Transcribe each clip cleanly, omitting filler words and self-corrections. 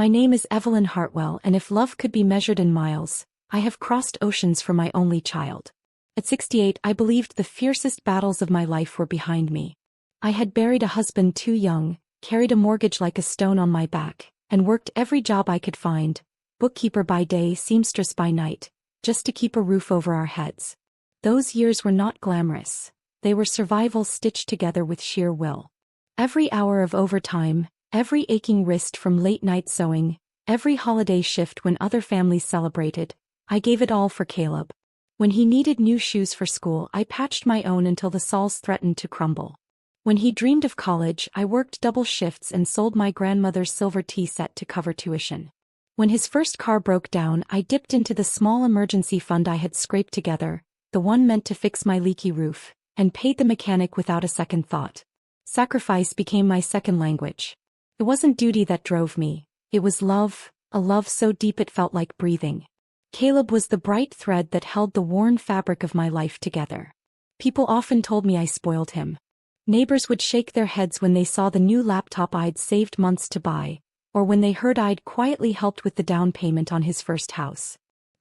My name is Evelyn Hartwell, and if love could be measured in miles, I have crossed oceans for my only child. At 68, I believed the fiercest battles of my life were behind me. I had buried a husband too young, carried a mortgage like a stone on my back, and worked every job I could find, bookkeeper by day, seamstress by night, just to keep a roof over our heads. Those years were not glamorous. They were survival stitched together with sheer will. Every hour of overtime, every aching wrist from late-night sewing, every holiday shift when other families celebrated, I gave it all for Caleb. When he needed new shoes for school, I patched my own until the soles threatened to crumble. When he dreamed of college, I worked double shifts and sold my grandmother's silver tea set to cover tuition. When his first car broke down, I dipped into the small emergency fund I had scraped together, the one meant to fix my leaky roof, and paid the mechanic without a second thought. Sacrifice became my second language. It wasn't duty that drove me, it was love, a love so deep it felt like breathing. Caleb was the bright thread that held the worn fabric of my life together. People often told me I spoiled him. Neighbors would shake their heads when they saw the new laptop I'd saved months to buy, or when they heard I'd quietly helped with the down payment on his first house.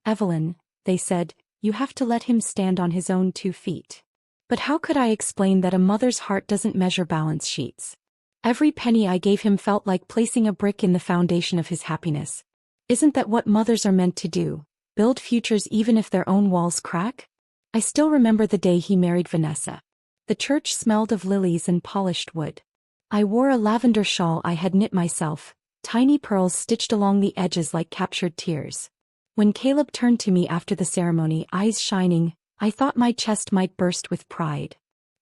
"Evelyn," they said, "you have to let him stand on his own 2 feet." But how could I explain that a mother's heart doesn't measure balance sheets? Every penny I gave him felt like placing a brick in the foundation of his happiness. Isn't that what mothers are meant to do? Build futures even if their own walls crack? I still remember the day he married Vanessa. The church smelled of lilies and polished wood. I wore a lavender shawl I had knit myself, tiny pearls stitched along the edges like captured tears. When Caleb turned to me after the ceremony, eyes shining, I thought my chest might burst with pride.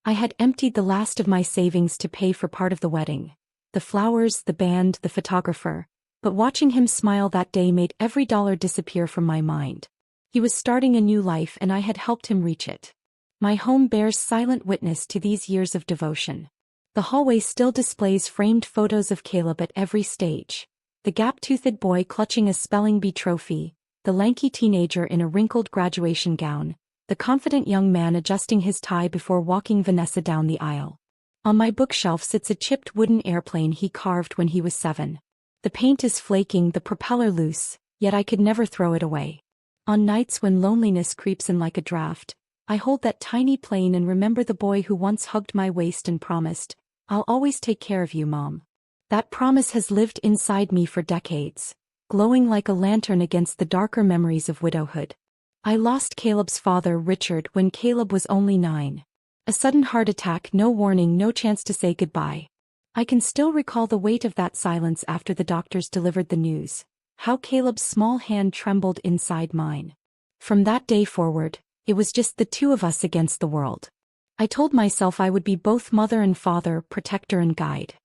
I had emptied the last of my savings to pay for part of the wedding. The flowers, the band, the photographer. But watching him smile that day made every dollar disappear from my mind. He was starting a new life and I had helped him reach it. My home bears silent witness to these years of devotion. The hallway still displays framed photos of Caleb at every stage. The gap-toothed boy clutching a spelling bee trophy, the lanky teenager in a wrinkled graduation gown, the confident young man adjusting his tie before walking Vanessa down the aisle. On my bookshelf sits a chipped wooden airplane he carved when he was 7. The paint is flaking, the propeller loose, yet I could never throw it away. On nights when loneliness creeps in like a draft, I hold that tiny plane and remember the boy who once hugged my waist and promised, "I'll always take care of you, Mom." That promise has lived inside me for decades, glowing like a lantern against the darker memories of widowhood. I lost Caleb's father, Richard, when Caleb was only 9. A sudden heart attack, no warning, no chance to say goodbye. I can still recall the weight of that silence after the doctors delivered the news, how Caleb's small hand trembled inside mine. From that day forward, it was just the two of us against the world. I told myself I would be both mother and father, protector and guide.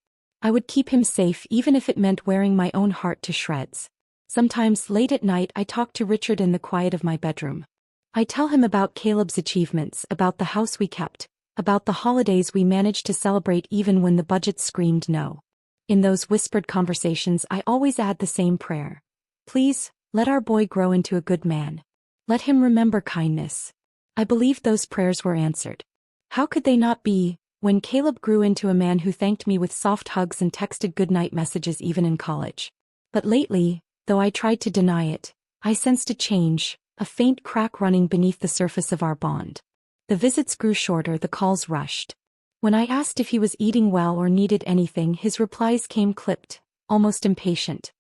I would keep him safe even if it meant wearing my own heart to shreds. Sometimes, late at night, I talk to Richard in the quiet of my bedroom. I tell him about Caleb's achievements, about the house we kept, about the holidays we managed to celebrate even when the budget screamed no. In those whispered conversations, I always add the same prayer. "Please, let our boy grow into a good man. Let him remember kindness." I believe those prayers were answered. How could they not be, when Caleb grew into a man who thanked me with soft hugs and texted goodnight messages even in college? But lately, though I tried to deny it, I sensed a change, a faint crack running beneath the surface of our bond. The visits grew shorter, the calls rushed. When I asked if he was eating well or needed anything, his replies came clipped, almost impatient.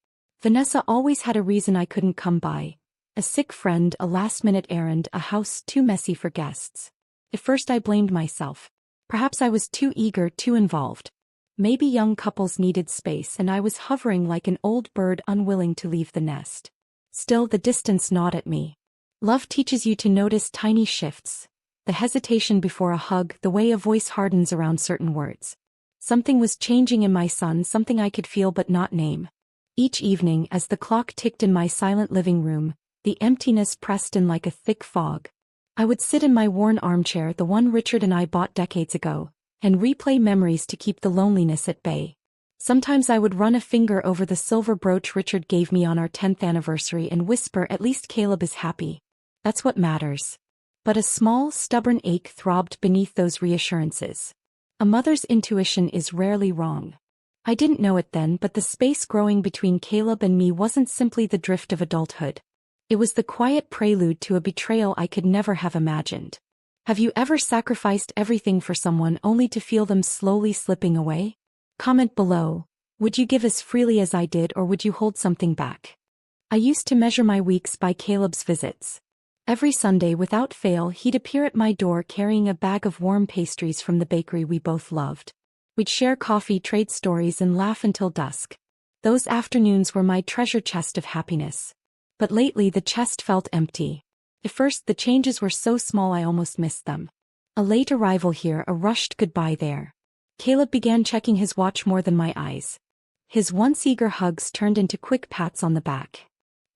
Vanessa always had a reason I couldn't come by. A sick friend, a last-minute errand, a house too messy for guests. At first I blamed myself. Perhaps I was too eager, too involved. Maybe young couples needed space and I was hovering like an old bird unwilling to leave the nest. Still, the distance gnawed at me. Love teaches you to notice tiny shifts. The hesitation before a hug, the way a voice hardens around certain words. Something was changing in my son, something I could feel but not name. Each evening, as the clock ticked in my silent living room, the emptiness pressed in like a thick fog. I would sit in my worn armchair, the one Richard and I bought decades ago, and replay memories to keep the loneliness at bay. Sometimes I would run a finger over the silver brooch Richard gave me on our 10th anniversary and whisper, "At least Caleb is happy. That's what matters." But a small, stubborn ache throbbed beneath those reassurances. A mother's intuition is rarely wrong. I didn't know it then, but the space growing between Caleb and me wasn't simply the drift of adulthood. It was the quiet prelude to a betrayal I could never have imagined. Have you ever sacrificed everything for someone only to feel them slowly slipping away? Comment below. Would you give as freely as I did, or would you hold something back? I used to measure my weeks by Caleb's visits. Every Sunday without fail he'd appear at my door carrying a bag of warm pastries from the bakery we both loved. We'd share coffee, trade stories, and laugh until dusk. Those afternoons were my treasure chest of happiness. But lately the chest felt empty. At first the changes were so small I almost missed them. A late arrival here, a rushed goodbye there. Caleb began checking his watch more than my eyes. His once eager hugs turned into quick pats on the back.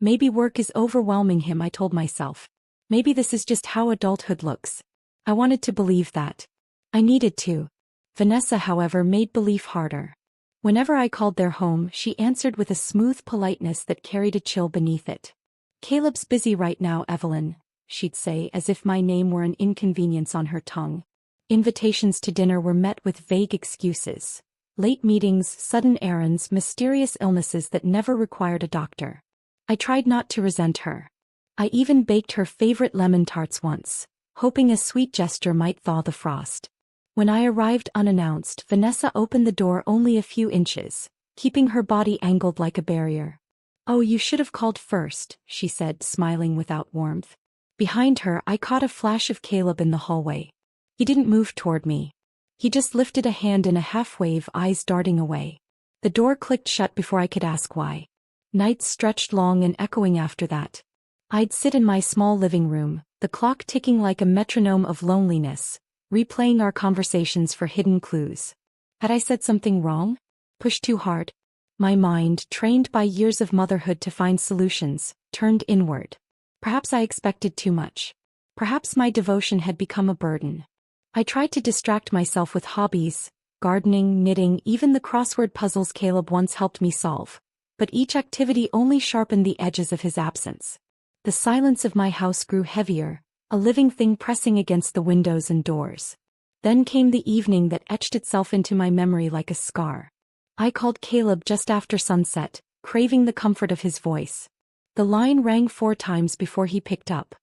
Maybe work is overwhelming him, I told myself. Maybe this is just how adulthood looks. I wanted to believe that. I needed to. Vanessa, however, made belief harder. Whenever I called their home, she answered with a smooth politeness that carried a chill beneath it. "Caleb's busy right now, Evelyn," she'd say, as if my name were an inconvenience on her tongue. Invitations to dinner were met with vague excuses. Late meetings, sudden errands, mysterious illnesses that never required a doctor. I tried not to resent her. I even baked her favorite lemon tarts once, hoping a sweet gesture might thaw the frost. When I arrived unannounced, Vanessa opened the door only a few inches, keeping her body angled like a barrier. "Oh, you should have called first," she said, smiling without warmth. Behind her, I caught a flash of Caleb in the hallway. He didn't move toward me. He just lifted a hand in a half-wave, eyes darting away. The door clicked shut before I could ask why. Nights stretched long and echoing after that. I'd sit in my small living room, the clock ticking like a metronome of loneliness, replaying our conversations for hidden clues. Had I said something wrong? Pushed too hard? My mind, trained by years of motherhood to find solutions, turned inward. Perhaps I expected too much. Perhaps my devotion had become a burden. I tried to distract myself with hobbies, gardening, knitting, even the crossword puzzles Caleb once helped me solve. But each activity only sharpened the edges of his absence. The silence of my house grew heavier, a living thing pressing against the windows and doors. Then came the evening that etched itself into my memory like a scar. I called Caleb just after sunset, craving the comfort of his voice. The line rang 4 times before he picked up.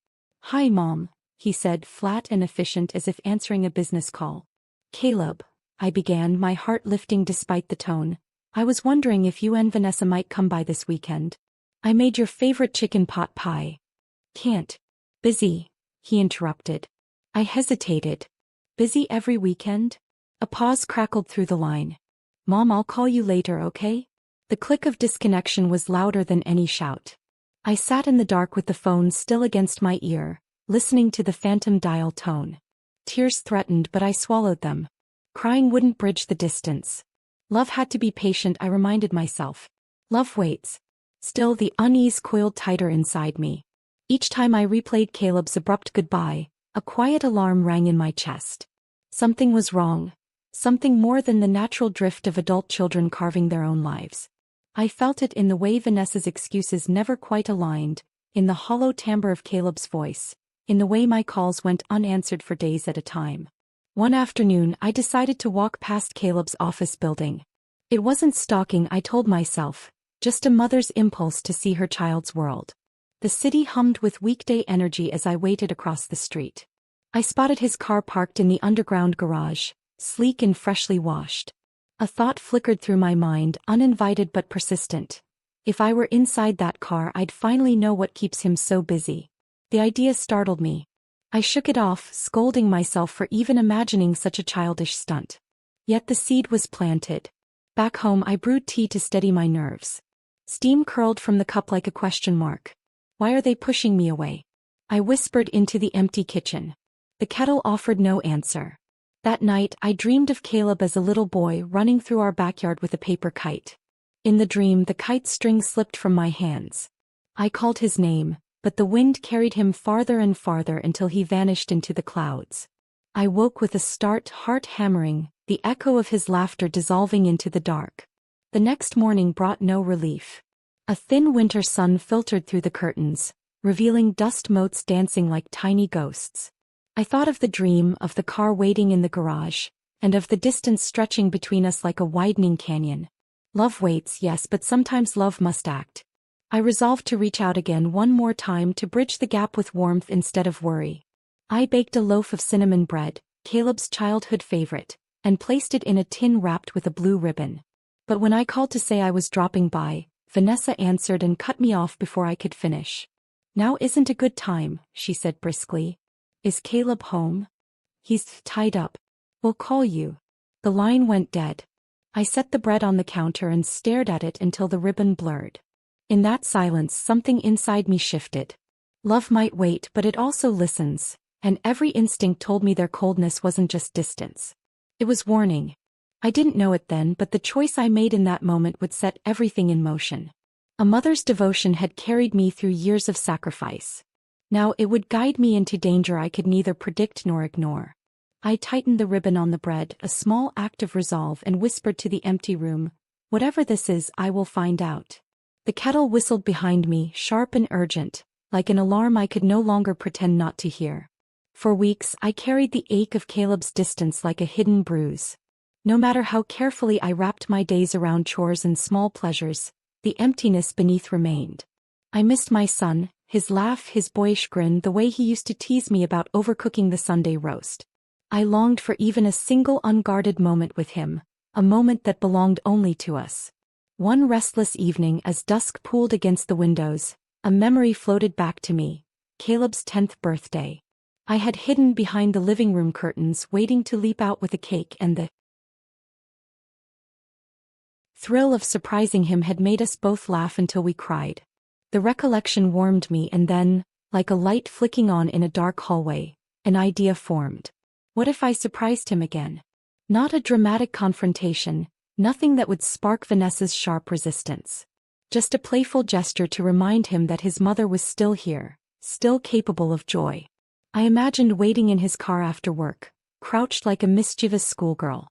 "Hi, Mom," he said, flat and efficient as if answering a business call. "Caleb," I began, my heart lifting despite the tone. "I was wondering if you and Vanessa might come by this weekend. I made your favorite chicken pot pie." "Can't. Busy," he interrupted. I hesitated. "Busy every weekend?" A pause crackled through the line. "Mom, I'll call you later, okay?" The click of disconnection was louder than any shout. I sat in the dark with the phone still against my ear, listening to the phantom dial tone. Tears threatened, but I swallowed them. Crying wouldn't bridge the distance. Love had to be patient, I reminded myself. Love waits. Still, the unease coiled tighter inside me. Each time I replayed Caleb's abrupt goodbye, a quiet alarm rang in my chest. Something was wrong. Something more than the natural drift of adult children carving their own lives. I felt it in the way Vanessa's excuses never quite aligned, in the hollow timbre of Caleb's voice, in the way my calls went unanswered for days at a time. One afternoon, I decided to walk past Caleb's office building. It wasn't stalking, I told myself, just a mother's impulse to see her child's world. The city hummed with weekday energy as I waited across the street. I spotted his car parked in the underground garage, sleek and freshly washed. A thought flickered through my mind, uninvited but persistent. If I were inside that car, I'd finally know what keeps him so busy. The idea startled me. I shook it off, scolding myself for even imagining such a childish stunt. Yet the seed was planted. Back home, I brewed tea to steady my nerves. Steam curled from the cup like a question mark. Why are they pushing me away? I whispered into the empty kitchen. The kettle offered no answer. That night, I dreamed of Caleb as a little boy running through our backyard with a paper kite. In the dream, the kite string slipped from my hands. I called his name, but the wind carried him farther and farther until he vanished into the clouds. I woke with a start, heart hammering, the echo of his laughter dissolving into the dark. The next morning brought no relief. A thin winter sun filtered through the curtains, revealing dust motes dancing like tiny ghosts. I thought of the dream, of the car waiting in the garage, and of the distance stretching between us like a widening canyon. Love waits, yes, but sometimes love must act. I resolved to reach out again one more time to bridge the gap with warmth instead of worry. I baked a loaf of cinnamon bread, Caleb's childhood favorite, and placed it in a tin wrapped with a blue ribbon. But when I called to say I was dropping by, Vanessa answered and cut me off before I could finish. "Now isn't a good time," she said briskly. "Is Caleb home?" "He's tied up. We'll call you." The line went dead. I set the bread on the counter and stared at it until the ribbon blurred. In that silence, something inside me shifted. Love might wait, but it also listens, and every instinct told me their coldness wasn't just distance. It was warning. I didn't know it then, but the choice I made in that moment would set everything in motion. A mother's devotion had carried me through years of sacrifice. Now it would guide me into danger I could neither predict nor ignore. I tightened the ribbon on the bread, a small act of resolve, and whispered to the empty room, "Whatever this is, I will find out." The kettle whistled behind me, sharp and urgent, like an alarm I could no longer pretend not to hear. For weeks, I carried the ache of Caleb's distance like a hidden bruise. No matter how carefully I wrapped my days around chores and small pleasures, the emptiness beneath remained. I missed my son, his laugh, his boyish grin, the way he used to tease me about overcooking the Sunday roast. I longed for even a single unguarded moment with him, a moment that belonged only to us. One restless evening, as dusk pooled against the windows, a memory floated back to me: Caleb's 10th birthday. I had hidden behind the living room curtains, waiting to leap out with a cake, and the thrill of surprising him had made us both laugh until we cried. The recollection warmed me, and then, like a light flicking on in a dark hallway, an idea formed. What if I surprised him again? Not a dramatic confrontation, nothing that would spark Vanessa's sharp resistance. Just a playful gesture to remind him that his mother was still here, still capable of joy. I imagined waiting in his car after work, crouched like a mischievous schoolgirl.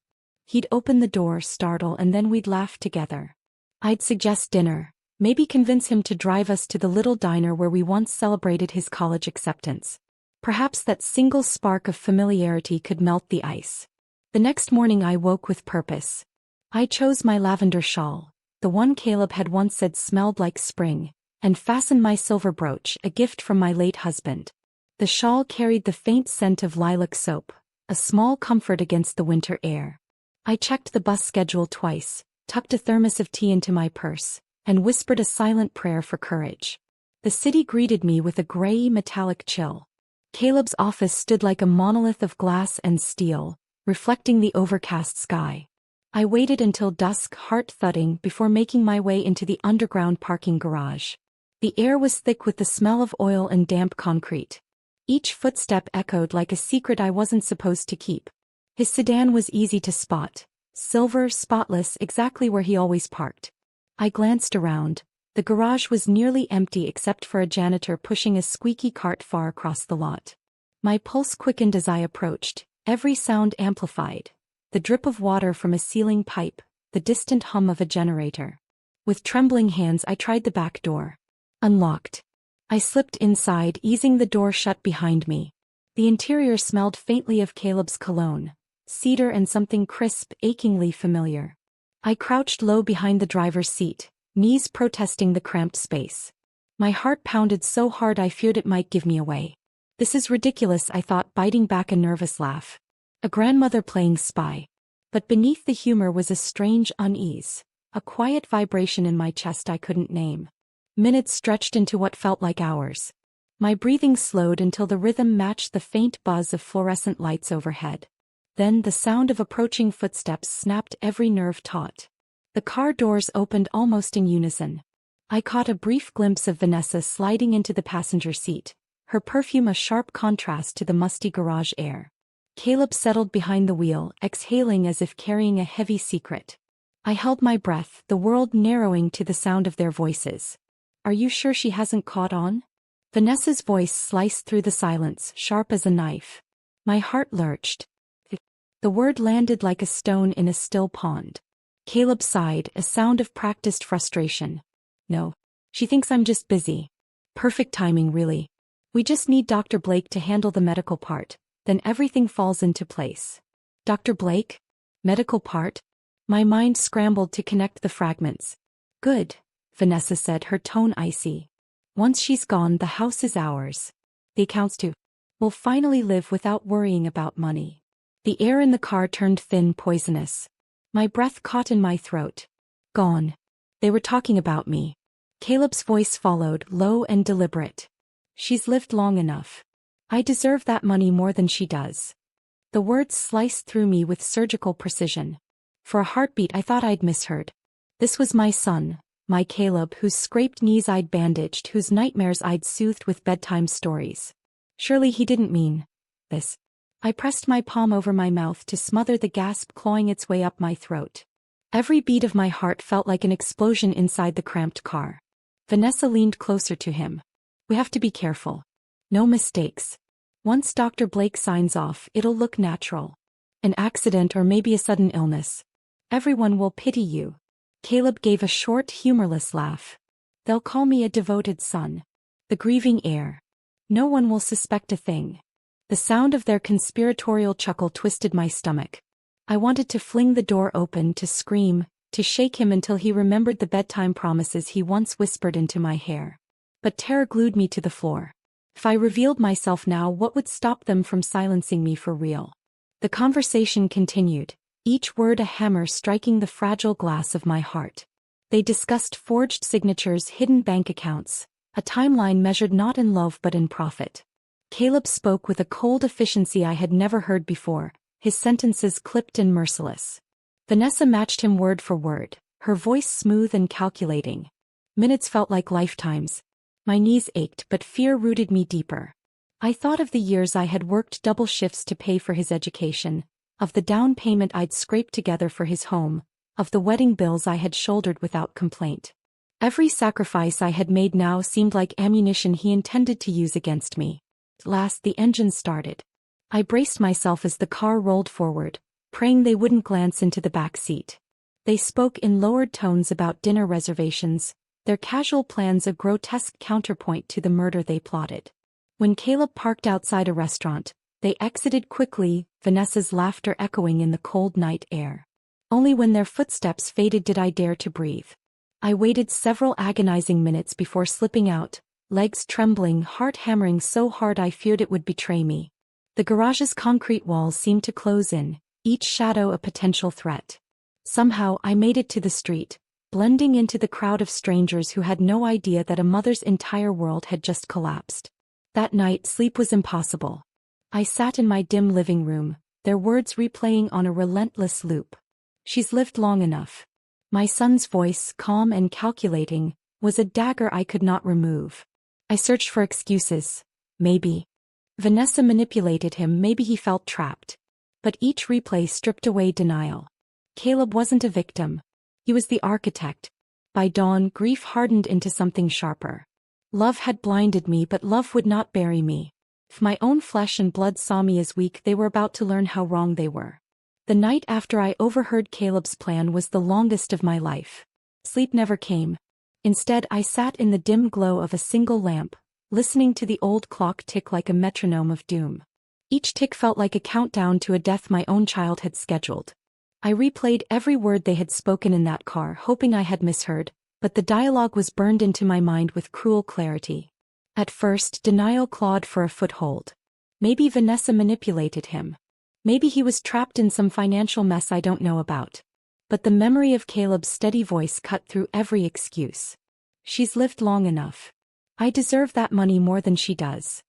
He'd open the door, startle, and then we'd laugh together. I'd suggest dinner, maybe convince him to drive us to the little diner where we once celebrated his college acceptance. Perhaps that single spark of familiarity could melt the ice. The next morning I woke with purpose. I chose my lavender shawl, the one Caleb had once said smelled like spring, and fastened my silver brooch, a gift from my late husband. The shawl carried the faint scent of lilac soap, a small comfort against the winter air. I checked the bus schedule twice, tucked a thermos of tea into my purse, and whispered a silent prayer for courage. The city greeted me with a gray, metallic chill. Caleb's office stood like a monolith of glass and steel, reflecting the overcast sky. I waited until dusk, heart thudding, before making my way into the underground parking garage. The air was thick with the smell of oil and damp concrete. Each footstep echoed like a secret I wasn't supposed to keep. His sedan was easy to spot, silver, spotless, exactly where he always parked. I glanced around. The garage was nearly empty except for a janitor pushing a squeaky cart far across the lot. My pulse quickened as I approached, every sound amplified: the drip of water from a ceiling pipe, the distant hum of a generator. With trembling hands I tried the back door. Unlocked. I slipped inside, easing the door shut behind me. The interior smelled faintly of Caleb's cologne, cedar and something crisp, achingly familiar. I crouched low behind the driver's seat, knees protesting the cramped space. My heart pounded so hard I feared it might give me away. This is ridiculous, I thought, biting back a nervous laugh. A grandmother playing spy. But beneath the humor was a strange unease, a quiet vibration in my chest I couldn't name. Minutes stretched into what felt like hours. My breathing slowed until the rhythm matched the faint buzz of fluorescent lights overhead. Then the sound of approaching footsteps snapped every nerve taut. The car doors opened almost in unison. I caught a brief glimpse of Vanessa sliding into the passenger seat, her perfume a sharp contrast to the musty garage air. Caleb settled behind the wheel, exhaling as if carrying a heavy secret. I held my breath, the world narrowing to the sound of their voices. "Are you sure she hasn't caught on?" Vanessa's voice sliced through the silence, sharp as a knife. My heart lurched. The word landed like a stone in a still pond. Caleb sighed, a sound of practiced frustration. "No. She thinks I'm just busy." Perfect timing, really. We just need Dr. Blake to handle the medical part, then everything falls into place. Dr. Blake? Medical part? My mind scrambled to connect the fragments. Good, Vanessa said, her tone icy. Once she's gone, the house is ours. The accounts too. We'll finally live without worrying about money. The air in the car turned thin, poisonous. My breath caught in my throat. Gone. They were talking about me. Caleb's voice followed, low and deliberate. She's lived long enough. I deserve that money more than she does. The words sliced through me with surgical precision. For a heartbeat I thought I'd misheard. This was my son, my Caleb, whose scraped knees I'd bandaged, whose nightmares I'd soothed with bedtime stories. Surely he didn't mean this. I pressed my palm over my mouth to smother the gasp clawing its way up my throat. Every beat of my heart felt like an explosion inside the cramped car. Vanessa leaned closer to him. We have to be careful. No mistakes. Once Dr. Blake signs off, it'll look natural. An accident or maybe a sudden illness. Everyone will pity you. Caleb gave a short, humorless laugh. They'll call me a devoted son. The grieving heir. No one will suspect a thing. The sound of their conspiratorial chuckle twisted my stomach. I wanted to fling the door open, to scream, to shake him until he remembered the bedtime promises he once whispered into my hair. But terror glued me to the floor. If I revealed myself now, what would stop them from silencing me for real? The conversation continued, each word a hammer striking the fragile glass of my heart. They discussed forged signatures, hidden bank accounts, a timeline measured not in love but in profit. Caleb spoke with a cold efficiency I had never heard before, his sentences clipped and merciless. Vanessa matched him word for word, her voice smooth and calculating. Minutes felt like lifetimes. My knees ached, but fear rooted me deeper. I thought of the years I had worked double shifts to pay for his education, of the down payment I'd scraped together for his home, of the wedding bills I had shouldered without complaint. Every sacrifice I had made now seemed like ammunition he intended to use against me. At last the engine started. I braced myself as the car rolled forward, praying they wouldn't glance into the back seat. They spoke in lowered tones about dinner reservations, their casual plans a grotesque counterpoint to the murder they plotted. When Caleb parked outside a restaurant, they exited quickly, Vanessa's laughter echoing in the cold night air. Only when their footsteps faded did I dare to breathe. I waited several agonizing minutes before slipping out, legs trembling, heart hammering so hard I feared it would betray me. The garage's concrete walls seemed to close in, each shadow a potential threat. Somehow I made it to the street, blending into the crowd of strangers who had no idea that a mother's entire world had just collapsed. That night sleep was impossible. I sat in my dim living room, their words replaying on a relentless loop. She's lived long enough. My son's voice, calm and calculating, was a dagger I could not remove. I searched for excuses. Maybe Vanessa manipulated him, maybe he felt trapped. But each replay stripped away denial. Caleb wasn't a victim. He was the architect. By dawn, grief hardened into something sharper. Love had blinded me, but love would not bury me. If my own flesh and blood saw me as weak, they were about to learn how wrong they were. The night after I overheard Caleb's plan was the longest of my life. Sleep never came. Instead, I sat in the dim glow of a single lamp, listening to the old clock tick like a metronome of doom. Each tick felt like a countdown to a death my own child had scheduled. I replayed every word they had spoken in that car, hoping I had misheard, but the dialogue was burned into my mind with cruel clarity. At first, denial clawed for a foothold. Maybe Vanessa manipulated him. Maybe he was trapped in some financial mess I don't know about. But the memory of Caleb's steady voice cut through every excuse. She's lived long enough. I deserve that money more than she does.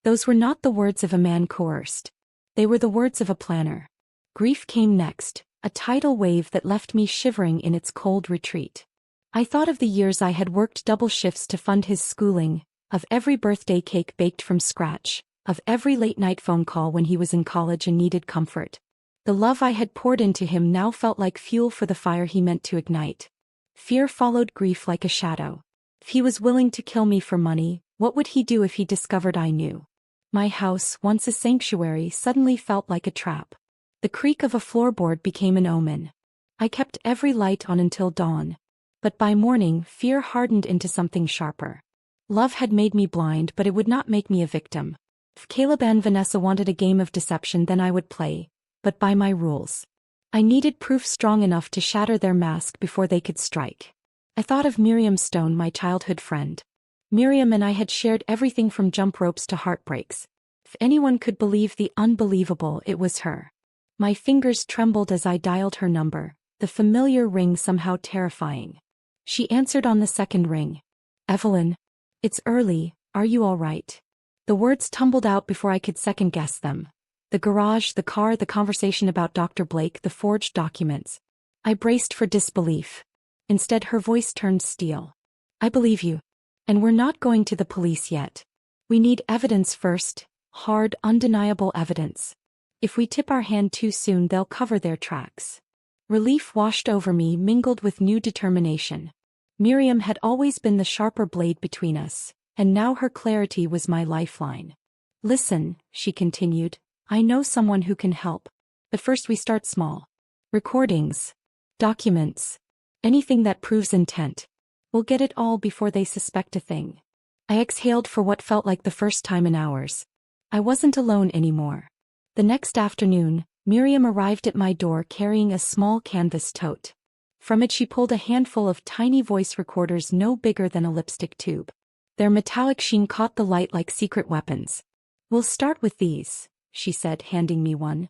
Those were not the words of a man coerced. They were the words of a planner. Grief came next, a tidal wave that left me shivering in its cold retreat. I thought of the years I had worked double shifts to fund his schooling, of every birthday cake baked from scratch, of every late-night phone call when he was in college and needed comfort. The love I had poured into him now felt like fuel for the fire he meant to ignite. Fear followed grief like a shadow. If he was willing to kill me for money, what would he do if he discovered I knew? My house, once a sanctuary, suddenly felt like a trap. The creak of a floorboard became an omen. I kept every light on until dawn. But by morning, fear hardened into something sharper. Love had made me blind, but it would not make me a victim. If Caleb and Vanessa wanted a game of deception, then I would play. but by my rules. I needed proof strong enough to shatter their mask before they could strike. I thought of Miriam Stone, my childhood friend. Miriam and I had shared everything from jump ropes to heartbreaks. If anyone could believe the unbelievable, it was her. My fingers trembled as I dialed her number, the familiar ring somehow terrifying. She answered on the second ring. "Evelyn. It's early, are you all right?" The words tumbled out before I could second-guess them. The garage, the car, the conversation about Dr. Blake, the forged documents. I braced for disbelief. Instead, her voice turned steel. "I believe you. And we're not going to the police yet. We need evidence first, hard, undeniable evidence. If we tip our hand too soon, they'll cover their tracks." Relief washed over me, mingled with new determination. Miriam had always been the sharper blade between us, and now her clarity was my lifeline. "Listen," she continued, "I know someone who can help. But first we start small. Recordings. Documents. Anything that proves intent. We'll get it all before they suspect a thing." I exhaled for what felt like the first time in hours. I wasn't alone anymore. The next afternoon, Miriam arrived at my door carrying a small canvas tote. From it she pulled a handful of tiny voice recorders no bigger than a lipstick tube. Their metallic sheen caught the light like secret weapons. "We'll start with these," she said, handing me one.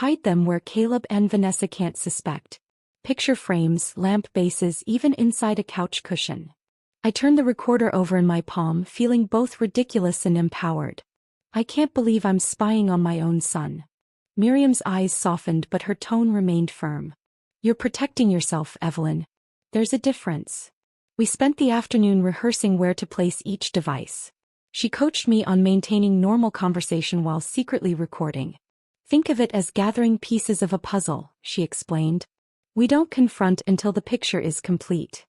"Hide them where Caleb and Vanessa can't suspect. Picture frames, lamp bases, even inside a couch cushion." I turned the recorder over in my palm, feeling both ridiculous and empowered. I can't believe I'm spying on my own son. Miriam's eyes softened, but her tone remained firm. "You're protecting yourself, Evelyn. There's a difference." We spent the afternoon rehearsing where to place each device. She coached me on maintaining normal conversation while secretly recording. "Think of it as gathering pieces of a puzzle," she explained. "We don't confront until the picture is complete."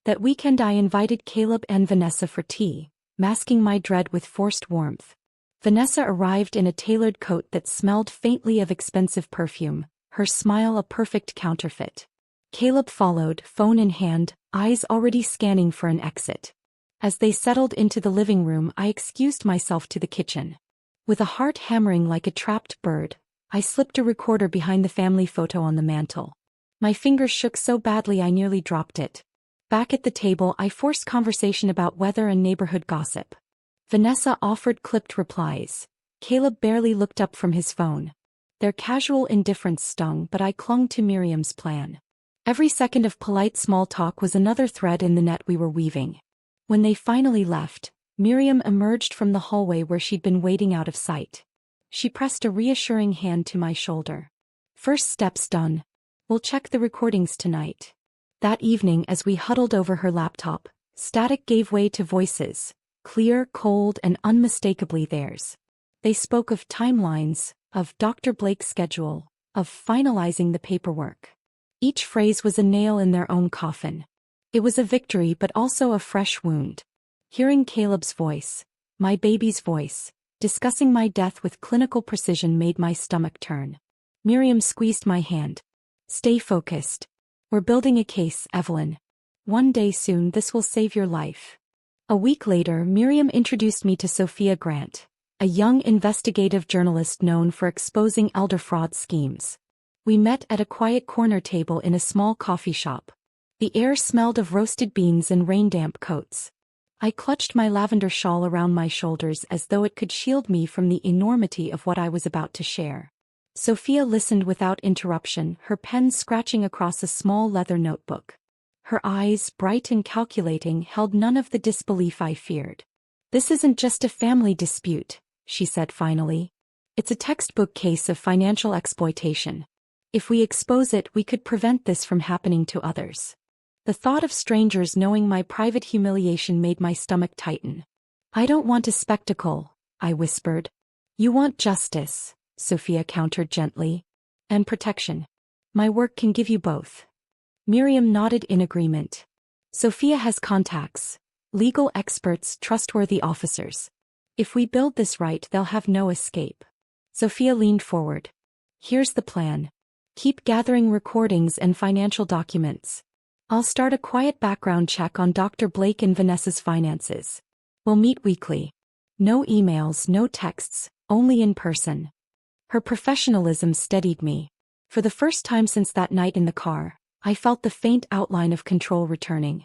That weekend I invited Caleb and Vanessa for tea, masking my dread with forced warmth. Vanessa arrived in a tailored coat that smelled faintly of expensive perfume, her smile a perfect counterfeit. Caleb followed, phone in hand, eyes already scanning for an exit. As they settled into the living room, I excused myself to the kitchen. With a heart hammering like a trapped bird, I slipped a recorder behind the family photo on the mantel. My fingers shook so badly I nearly dropped it. Back at the table, I forced conversation about weather and neighborhood gossip. Vanessa offered clipped replies. Caleb barely looked up from his phone. Their casual indifference stung, but I clung to Miriam's plan. Every second of polite small talk was another thread in the net we were weaving. When they finally left, Miriam emerged from the hallway where she'd been waiting out of sight. She pressed a reassuring hand to my shoulder. "First step's done. We'll check the recordings tonight." That evening, as we huddled over her laptop, static gave way to voices, clear, cold, and unmistakably theirs. They spoke of timelines, of Dr. Blake's schedule, of finalizing the paperwork. Each phrase was a nail in their own coffin. It was a victory but also a fresh wound. Hearing Caleb's voice, my baby's voice, discussing my death with clinical precision made my stomach turn. Miriam squeezed my hand. "Stay focused. We're building a case, Evelyn. One day soon this will save your life." A week later, Miriam introduced me to Sophia Grant, a young investigative journalist known for exposing elder fraud schemes. We met at a quiet corner table in a small coffee shop. The air smelled of roasted beans and rain-damp coats. I clutched my lavender shawl around my shoulders as though it could shield me from the enormity of what I was about to share. Sophia listened without interruption, her pen scratching across a small leather notebook. Her eyes, bright and calculating, held none of the disbelief I feared. "This isn't just a family dispute," she said finally. "It's a textbook case of financial exploitation. If we expose it, we could prevent this from happening to others." The thought of strangers knowing my private humiliation made my stomach tighten. "I don't want a spectacle," I whispered. "You want justice," Sophia countered gently. "And protection. My work can give you both." Miriam nodded in agreement. "Sophia has contacts, legal experts, trustworthy officers. If we build this right, they'll have no escape." Sophia leaned forward. "Here's the plan. Keep gathering recordings and financial documents. I'll start a quiet background check on Dr. Blake and Vanessa's finances. We'll meet weekly. No emails, no texts, only in person. Her professionalism steadied me. For the first time since that night in the car, I felt the faint outline of control returning.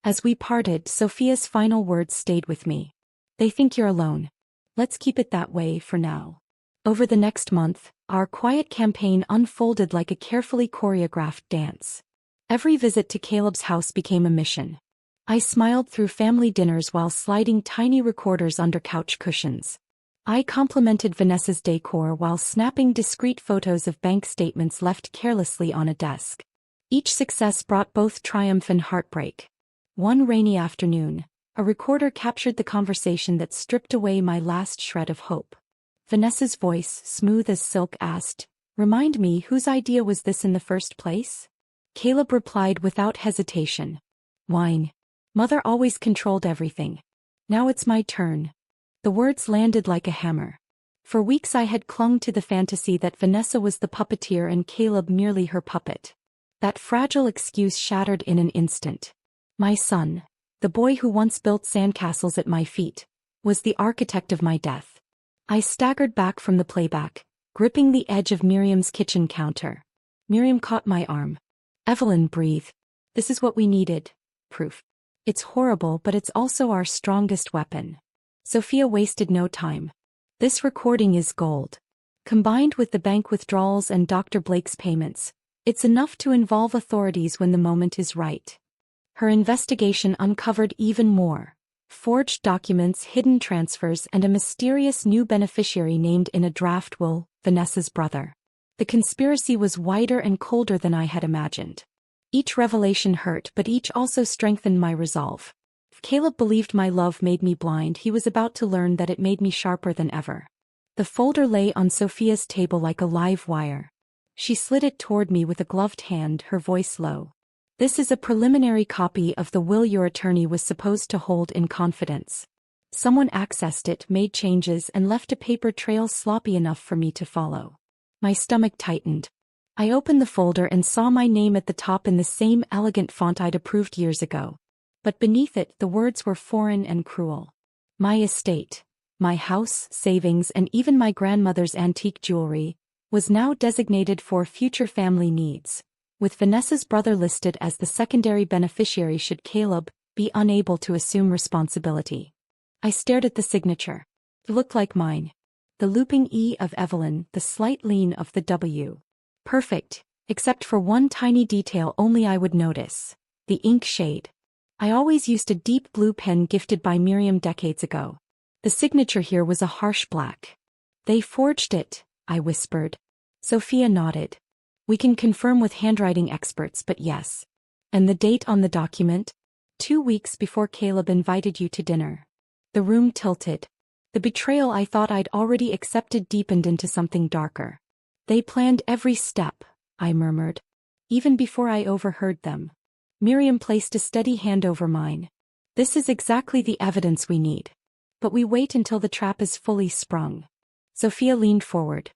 As we parted, Sophia's final words stayed with me. They think you're alone. Let's keep it that way for now. Over the next month, our quiet campaign unfolded like a carefully choreographed dance. Every visit to Caleb's house became a mission. I smiled through family dinners while sliding tiny recorders under couch cushions. I complimented Vanessa's decor while snapping discreet photos of bank statements left carelessly on a desk. Each success brought both triumph and heartbreak. One rainy afternoon, a recorder captured the conversation that stripped away my last shred of hope. Vanessa's voice, smooth as silk, asked, "Remind me, whose idea was this in the first place?" Caleb replied without hesitation, "Wine. Mother always controlled everything. Now it's my turn." The words landed like a hammer. For weeks I had clung to the fantasy that Vanessa was the puppeteer and Caleb merely her puppet. That fragile excuse shattered in an instant. My son, the boy who once built sandcastles at my feet, was the architect of my death. I staggered back from the playback, gripping the edge of Miriam's kitchen counter. Miriam caught my arm. "Evelyn, breathe. This is what we needed. Proof. It's horrible, but it's also our strongest weapon." Sophia wasted no time. "This recording is gold. Combined with the bank withdrawals and Dr. Blake's payments, it's enough to involve authorities when the moment is right." Her investigation uncovered even more. Forged documents, hidden transfers, and a mysterious new beneficiary named in a draft will, Vanessa's brother. The conspiracy was wider and colder than I had imagined. Each revelation hurt, but each also strengthened my resolve. If Caleb believed my love made me blind, he was about to learn that it made me sharper than ever. The folder lay on Sophia's table like a live wire. She slid it toward me with a gloved hand, her voice low. "This is a preliminary copy of the will your attorney was supposed to hold in confidence. Someone accessed it, made changes, and left a paper trail sloppy enough for me to follow." My stomach tightened. I opened the folder and saw my name at the top in the same elegant font I'd approved years ago. But beneath it, the words were foreign and cruel. My estate, my house, savings, and even my grandmother's antique jewelry, was now designated for future family needs, with Vanessa's brother listed as the secondary beneficiary should Caleb be unable to assume responsibility. I stared at the signature. It looked like mine. The looping E of Evelyn, the slight lean of the W. Perfect, except for one tiny detail only I would notice: the ink shade. I always used a deep blue pen gifted by Miriam decades ago. The signature here was a harsh black. "They forged it," I whispered. Sophia nodded. "We can confirm with handwriting experts, but yes." "And the date on the document?" 2 weeks before Caleb invited you to dinner." The room tilted. The betrayal I thought I'd already accepted deepened into something darker. "They planned every step," I murmured. "Even before I overheard them." Miriam placed a steady hand over mine. "This is exactly the evidence we need. But we wait until the trap is fully sprung." Sophia leaned forward.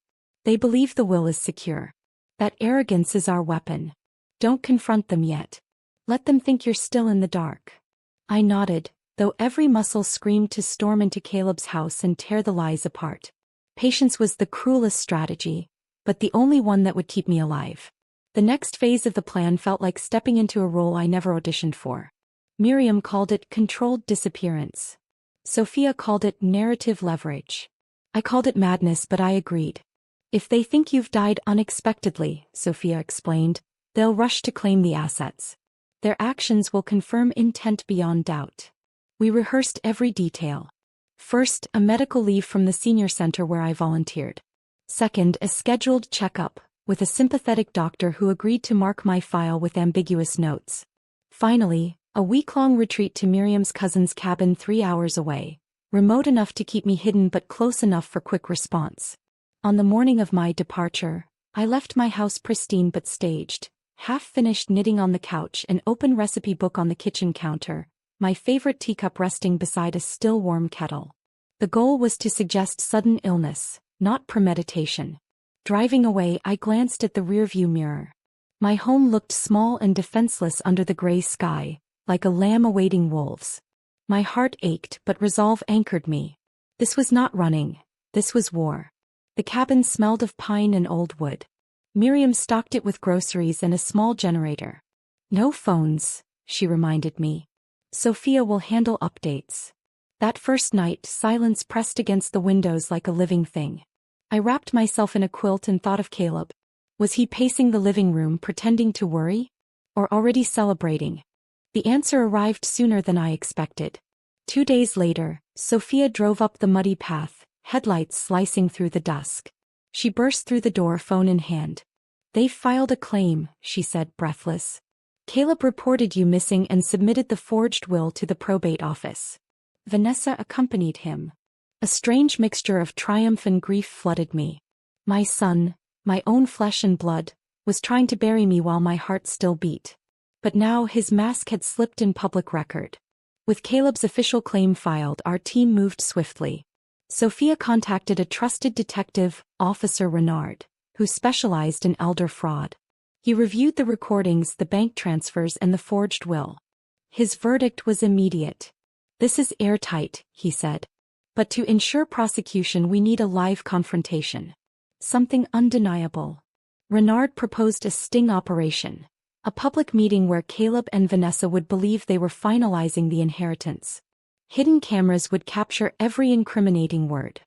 "They believe the will is secure. That arrogance is our weapon. Don't confront them yet. Let them think you're still in the dark." I nodded, though every muscle screamed to storm into Caleb's house and tear the lies apart. Patience was the cruelest strategy, but the only one that would keep me alive. The next phase of the plan felt like stepping into a role I never auditioned for. Miriam called it controlled disappearance. Sophia called it narrative leverage. I called it madness, but I agreed. "If they think you've died unexpectedly," Sophia explained, "they'll rush to claim the assets. Their actions will confirm intent beyond doubt." We rehearsed every detail. First, a medical leave from the senior center where I volunteered. Second, a scheduled checkup, with a sympathetic doctor who agreed to mark my file with ambiguous notes. Finally, a week-long retreat to Miriam's cousin's cabin 3 hours away, remote enough to keep me hidden but close enough for quick response. On the morning of my departure, I left my house pristine but staged, half-finished knitting on the couch, an open recipe book on the kitchen counter, my favorite teacup resting beside a still-warm kettle. The goal was to suggest sudden illness, not premeditation. Driving away, I glanced at the rearview mirror. My home looked small and defenseless under the gray sky, like a lamb awaiting wolves. My heart ached, but resolve anchored me. This was not running. This was war. The cabin smelled of pine and old wood. Miriam stocked it with groceries and a small generator. No phones, she reminded me. Sophia will handle updates. That first night, silence pressed against the windows like a living thing. I wrapped myself in a quilt and thought of Caleb. Was he pacing the living room pretending to worry? Or already celebrating? The answer arrived sooner than I expected. 2 days later, Sophia drove up the muddy path, headlights slicing through the dusk. She burst through the door, phone in hand. "They've filed a claim," she said, breathless. "Caleb reported you missing and submitted the forged will to the probate office." Vanessa accompanied him. A strange mixture of triumph and grief flooded me. My son, my own flesh and blood, was trying to bury me while my heart still beat. But now his mask had slipped in public record. With Caleb's official claim filed, our team moved swiftly. Sophia contacted a trusted detective, Officer Renard, who specialized in elder fraud. He reviewed the recordings, the bank transfers, and the forged will. His verdict was immediate. "This is airtight," he said. "But to ensure prosecution, we need a live confrontation. Something undeniable." Renard proposed a sting operation. A public meeting where Caleb and Vanessa would believe they were finalizing the inheritance. Hidden cameras would capture every incriminating word.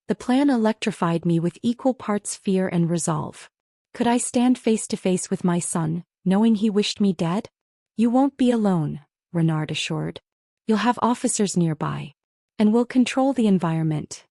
The plan electrified me with equal parts fear and resolve. Could I stand face to face with my son, knowing he wished me dead? "You won't be alone," Renard assured. "You'll have officers nearby. And we'll control the environment."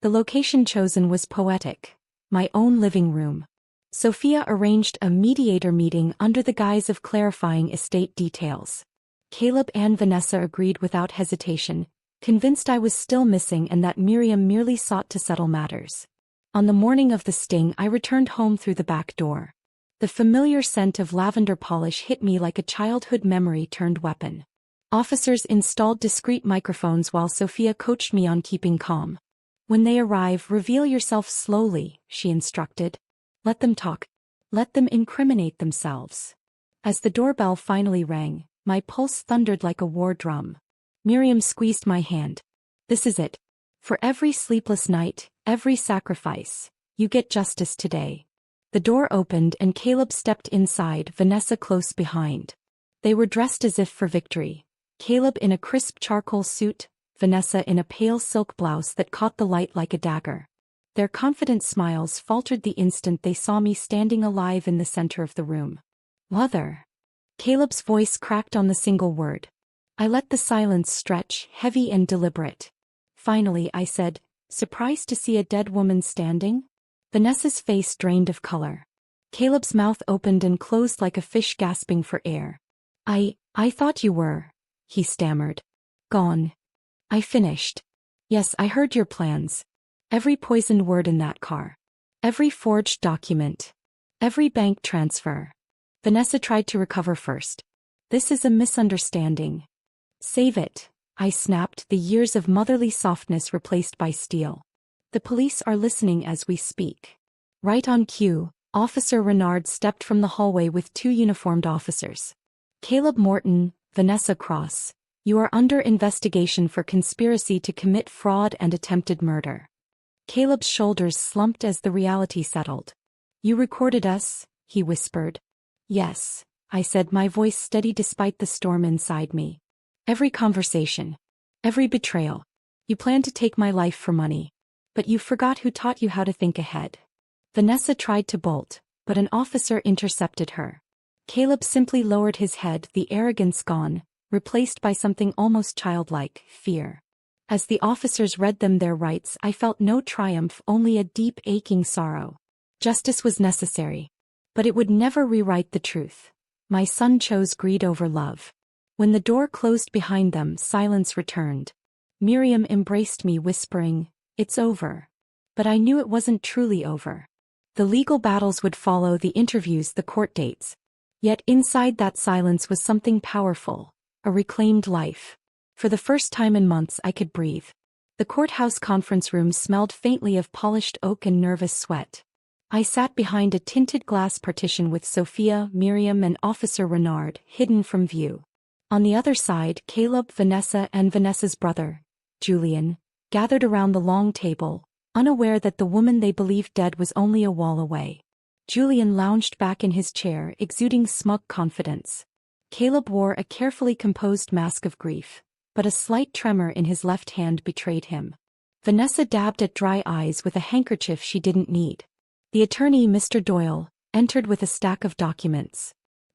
The location chosen was poetic. My own living room. Sophia arranged a mediator meeting under the guise of clarifying estate details. Caleb and Vanessa agreed without hesitation, convinced I was still missing and that Miriam merely sought to settle matters. On the morning of the sting, I returned home through the back door. The familiar scent of lavender polish hit me like a childhood memory turned weapon. Officers installed discreet microphones while Sophia coached me on keeping calm. "When they arrive, reveal yourself slowly," she instructed. "Let them talk. Let them incriminate themselves." As the doorbell finally rang, my pulse thundered like a war drum. Miriam squeezed my hand. "This is it. For every sleepless night, every sacrifice, you get justice today." The door opened and Caleb stepped inside, Vanessa close behind. They were dressed as if for victory. Caleb in a crisp charcoal suit, Vanessa in a pale silk blouse that caught the light like a dagger. Their confident smiles faltered the instant they saw me standing alive in the center of the room. "Mother." Caleb's voice cracked on the single word. I let the silence stretch, heavy and deliberate. "Finally," I said, "surprised to see a dead woman standing?" Vanessa's face drained of color. Caleb's mouth opened and closed like a fish gasping for air. I thought you were," he stammered. "Gone." I finished. "Yes, I heard your plans. Every poisoned word in that car. Every forged document. Every bank transfer." Vanessa tried to recover first. "This is a misunderstanding." "Save it," I snapped, the years of motherly softness replaced by steel. "The police are listening as we speak." Right on cue, Officer Renard stepped from the hallway with 2 uniformed officers. "Caleb Morton, Vanessa Cross, you are under investigation for conspiracy to commit fraud and attempted murder." Caleb's shoulders slumped as the reality settled. "You recorded us?" he whispered. "Yes," I said, my voice steady despite the storm inside me. "Every conversation. Every betrayal. You planned to take my life for money. But you forgot who taught you how to think ahead." Vanessa tried to bolt, but an officer intercepted her. Caleb simply lowered his head, the arrogance gone, replaced by something almost childlike, fear. As the officers read them their rights, I felt no triumph, only a deep aching sorrow. Justice was necessary. But it would never rewrite the truth. My son chose greed over love. When the door closed behind them, silence returned. Miriam embraced me, whispering, "It's over." But I knew it wasn't truly over. The legal battles would follow, the interviews, the court dates. Yet inside that silence was something powerful, a reclaimed life. For the first time in months I could breathe. The courthouse conference room smelled faintly of polished oak and nervous sweat. I sat behind a tinted glass partition with Sophia, Miriam and Officer Renard, hidden from view. On the other side, Caleb, Vanessa and Vanessa's brother, Julian, gathered around the long table, unaware that the woman they believed dead was only a wall away. Julian lounged back in his chair, exuding smug confidence. Caleb wore a carefully composed mask of grief, but a slight tremor in his left hand betrayed him. Vanessa dabbed at dry eyes with a handkerchief she didn't need. The attorney, Mr. Doyle, entered with a stack of documents.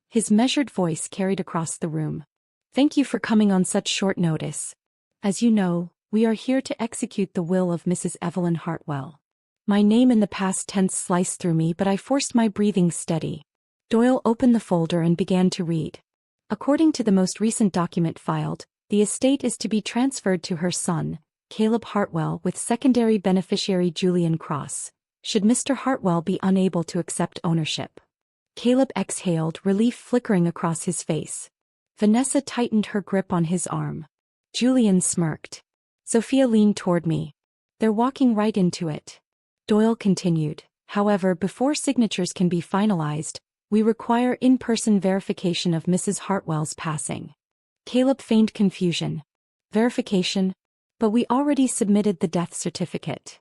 His measured voice carried across the room. "Thank you for coming on such short notice. As you know, we are here to execute the will of Mrs. Evelyn Hartwell." My name in the past tense sliced through me, but I forced my breathing steady. Doyle opened the folder and began to read. According to the most recent document filed, the estate is to be transferred to her son, Caleb Hartwell, with secondary beneficiary Julian Cross, should Mr. Hartwell be unable to accept ownership. Caleb exhaled, relief flickering across his face. Vanessa tightened her grip on his arm. Julian smirked. Sophia leaned toward me. "They're walking right into it." Doyle continued. "However, before signatures can be finalized, we require in-person verification of Mrs. Hartwell's passing." Caleb feigned confusion. "Verification? But we already submitted the death certificate."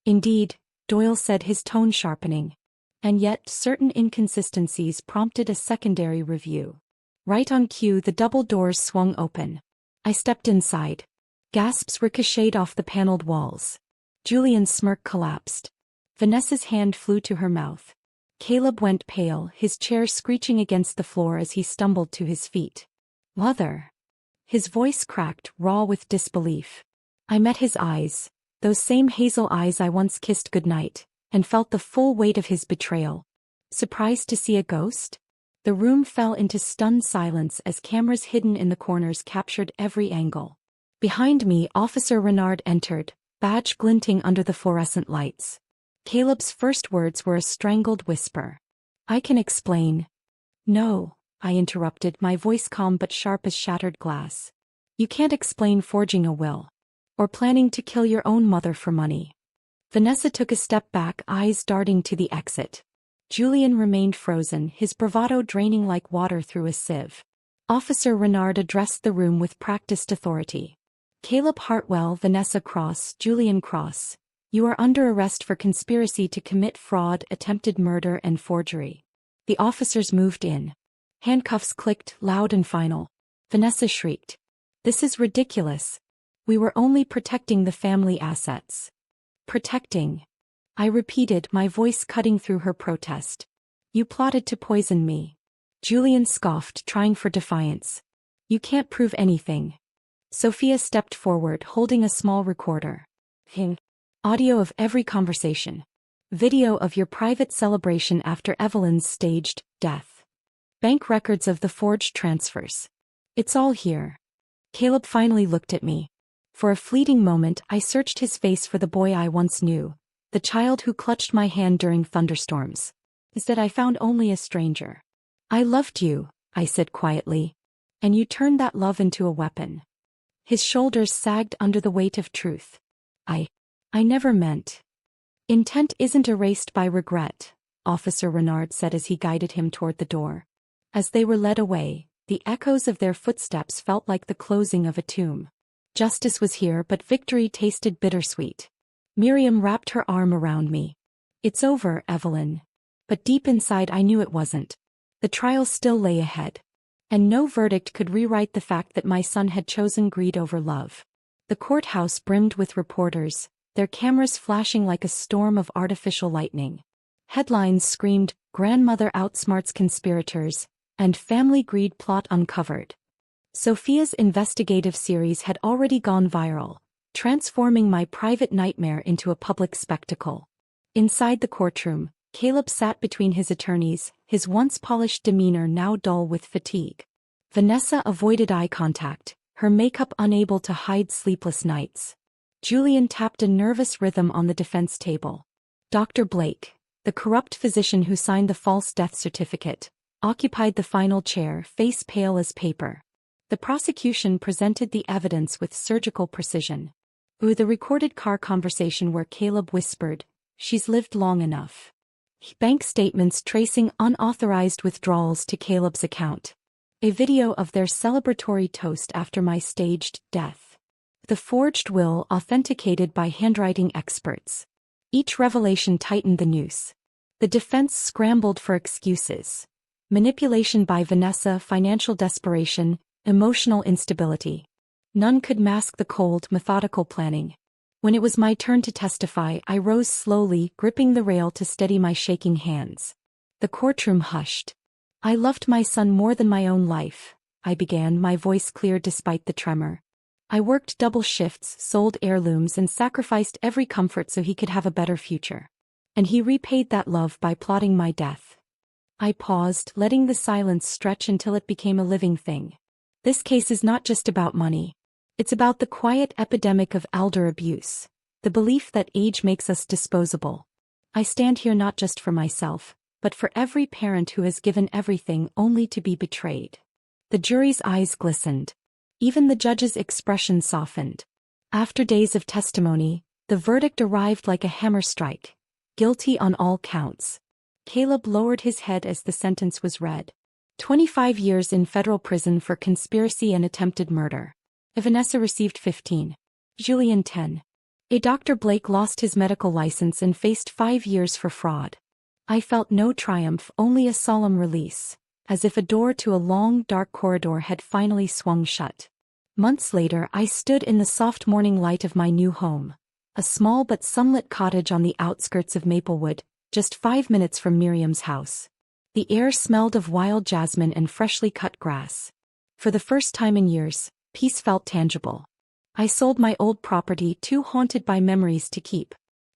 "Indeed," Doyle said, his tone sharpening. "And yet certain inconsistencies prompted a secondary review." Right on cue, the double doors swung open. I stepped inside. Gasps ricocheted off the paneled walls. Julian's smirk collapsed. Vanessa's hand flew to her mouth. Caleb went pale, his chair screeching against the floor as he stumbled to his feet. "Mother!" His voice cracked, raw with disbelief. I met his eyes, those same hazel eyes I once kissed goodnight, and felt the full weight of his betrayal. Surprised to see a ghost? The room fell into stunned silence as cameras hidden in the corners captured every angle. Behind me, Officer Renard entered, badge glinting under the fluorescent lights. Caleb's first words were a strangled whisper. "I can explain." "No," I interrupted, my voice calm but sharp as shattered glass. "You can't explain forging a will. Or planning to kill your own mother for money." Vanessa took a step back, eyes darting to the exit. Julian remained frozen, his bravado draining like water through a sieve. Officer Renard addressed the room with practiced authority. "Caleb Hartwell, Vanessa Cross, Julian Cross, you are under arrest for conspiracy to commit fraud, attempted murder, and forgery." The officers moved in. Handcuffs clicked, loud and final. Vanessa shrieked. "This is ridiculous. We were only protecting the family assets." "Protecting?" I repeated, my voice cutting through her protest. "You plotted to poison me." Julian scoffed, trying for defiance. "You can't prove anything." Sophia stepped forward, holding a small recorder. "Audio of every conversation. Video of your private celebration after Evelyn's staged death. Bank records of the forged transfers. It's all here." Caleb finally looked at me. For a fleeting moment, I searched his face for the boy I once knew, the child who clutched my hand during thunderstorms. Instead, I found only a stranger. "I loved you," I said quietly. "And you turned that love into a weapon." His shoulders sagged under the weight of truth. I never meant." "Intent isn't erased by regret," Officer Renard said as he guided him toward the door. As they were led away, the echoes of their footsteps felt like the closing of a tomb. Justice was here, but victory tasted bittersweet. Miriam wrapped her arm around me. "It's over, Evelyn." But deep inside I knew it wasn't. The trial still lay ahead. And no verdict could rewrite the fact that my son had chosen greed over love. The courthouse brimmed with reporters, their cameras flashing like a storm of artificial lightning. Headlines screamed, "Grandmother outsmarts conspirators," and "Family greed plot uncovered." Sophia's investigative series had already gone viral, transforming my private nightmare into a public spectacle. Inside the courtroom, Caleb sat between his attorneys, his once polished demeanor now dull with fatigue. Vanessa avoided eye contact, her makeup unable to hide sleepless nights. Julian tapped a nervous rhythm on the defense table. Dr. Blake, the corrupt physician who signed the false death certificate, occupied the final chair, face pale as paper. The prosecution presented the evidence with surgical precision. The recorded car conversation where Caleb whispered, "She's lived long enough." Bank statements tracing unauthorized withdrawals to Caleb's account. A video of their celebratory toast after my staged death. The forged will authenticated by handwriting experts. Each revelation tightened the noose. The defense scrambled for excuses. Manipulation by Vanessa, financial desperation, emotional instability. None could mask the cold, methodical planning. When it was my turn to testify, I rose slowly, gripping the rail to steady my shaking hands. The courtroom hushed. I loved my son more than my own life, I began, my voice clear despite the tremor. I worked double shifts, sold heirlooms, and sacrificed every comfort so he could have a better future. And he repaid that love by plotting my death. I paused, letting the silence stretch until it became a living thing. This case is not just about money. It's about the quiet epidemic of elder abuse, the belief that age makes us disposable. I stand here not just for myself, but for every parent who has given everything only to be betrayed. The jury's eyes glistened. Even the judge's expression softened. After days of testimony, the verdict arrived like a hammer strike. Guilty on all counts. Caleb lowered his head as the sentence was read. 25 years in federal prison for conspiracy and attempted murder. Vanessa received 15. Julian 10. Dr. Blake lost his medical license and faced 5 years for fraud. I felt no triumph, only a solemn release, as if a door to a long, dark corridor had finally swung shut. Months later, I stood in the soft morning light of my new home, a small but sunlit cottage on the outskirts of Maplewood, just 5 minutes from Miriam's house. The air smelled of wild jasmine and freshly cut grass. For the first time in years, peace felt tangible. I sold my old property, too haunted by memories to keep.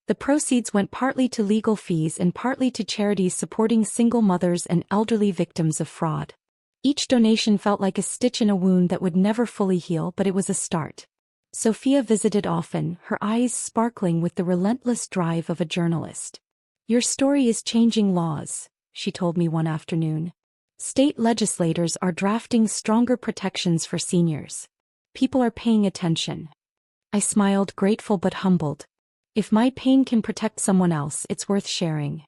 The proceeds went partly to legal fees and partly to charities supporting single mothers and elderly victims of fraud. Each donation felt like a stitch in a wound that would never fully heal, but it was a start. Sophia visited often, her eyes sparkling with the relentless drive of a journalist. "Your story is changing laws," she told me one afternoon. "State legislators are drafting stronger protections for seniors. People are paying attention." I smiled, grateful but humbled. If my pain can protect someone else, it's worth sharing.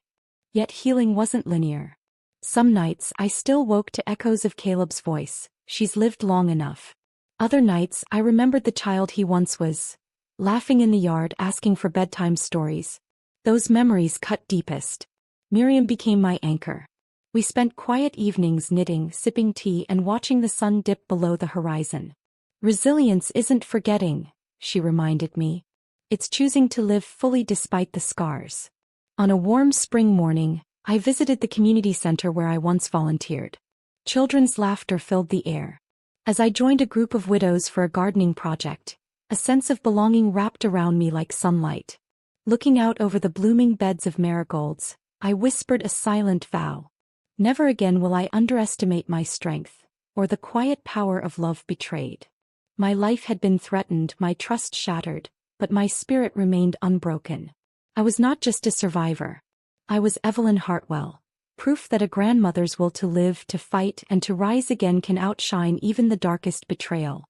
Yet healing wasn't linear. Some nights I still woke to echoes of Caleb's voice, "She's lived long enough." Other nights I remembered the child he once was, laughing in the yard, asking for bedtime stories. Those memories cut deepest. Miriam became my anchor. We spent quiet evenings knitting, sipping tea, and watching the sun dip below the horizon. "Resilience isn't forgetting," she reminded me. "It's choosing to live fully despite the scars." On a warm spring morning, I visited the community center where I once volunteered. Children's laughter filled the air. As I joined a group of widows for a gardening project, a sense of belonging wrapped around me like sunlight. Looking out over the blooming beds of marigolds, I whispered a silent vow. Never again will I underestimate my strength, or the quiet power of love betrayed. My life had been threatened, my trust shattered, but my spirit remained unbroken. I was not just a survivor. I was Evelyn Hartwell, proof that a grandmother's will to live, to fight, and to rise again can outshine even the darkest betrayal.